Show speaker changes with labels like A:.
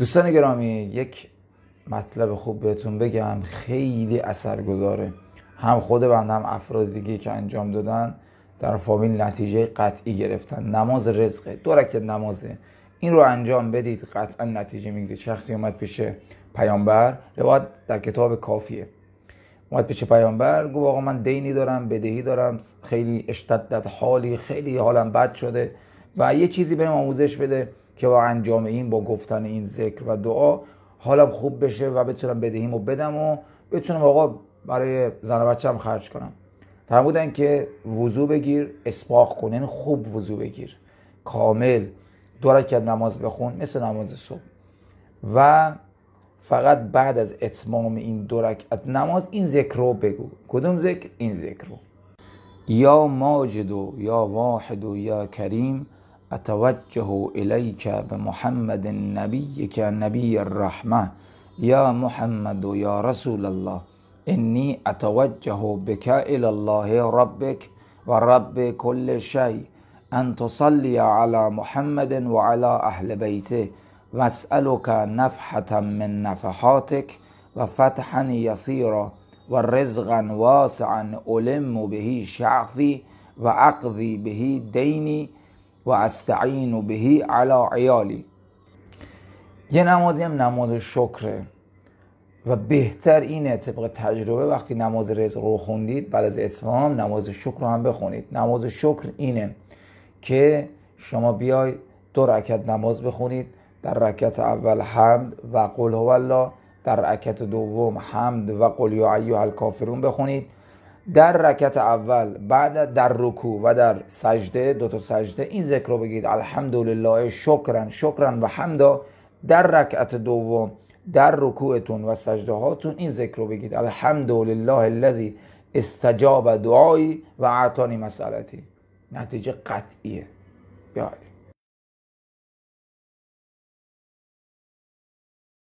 A: دوستان گرامی، یک مطلب خوب بهتون بگم، خیلی اثرگذاره. هم خود بنده هم افراد دیگه که انجام دادن در فامیل نتیجه قطعی گرفتن. نماز رزقه، 2 رکعت نمازه، این رو انجام بدید قطعا نتیجه میگیرید. شخصی اومد پیش پیامبر، روایت در کتاب کافیه، اومد پیش پیامبر گفت آقا من دینی دارم، بدهی دارم، خیلی اشتدت حالی، خیلی حالم بد شده و یه چیزی بهم آموزش بده که با انجام این، با گفتن این ذکر و دعا حالم خوب بشه و بتونم بدهیمو بدم و بتونم آقا برای زن و بچه‌م خرج کنم. فرمودن که وضو بگیر، اسباغ کن، یعنی خوب وضو بگیر، کامل 2 رکعت نماز بخون مثل نماز صبح و فقط بعد از اتمام این 2 رکعت نماز این ذکر رو بگو. کدوم ذکر؟ این ذکر رو: یا ماجد یا واحد یا کریم اتوجه الیک بمحمد نبیک نبی الرحمه یا محمد یا رسول الله انی اتوجه بک الی الله ربک و رب کل شیء ان تصلی علی محمد و علی اهل بیته واسألک نفحة من نفحاتک و فتحا یسیرا و رزقا واسعا علم به شعثی و اقضی به دینی و استعین به علی عیالی. یه نمازی هم نماز شکره و بهتر اینه طبق تجربه وقتی نماز رزق رو خوندید بعد از اتمام نماز شکر رو هم بخونید. نماز شکر اینه که شما بیای 2 رکعت نماز بخونید، در رکعت اول حمد و قل هو الله، در رکعت دوم حمد و قل یا ایها الکافرون بخونید. در رکعت اول بعد در رکوع و در سجده 2 تا سجده این ذکر رو بگید: الحمدلله شکرا شکرا و حمدا. در رکعت دوم در رکوعتون و سجده هاتون این ذکر رو بگید: الحمدلله الذی استجاب دعایی و اعطانی مسئلتی. نتیجه قطعیه.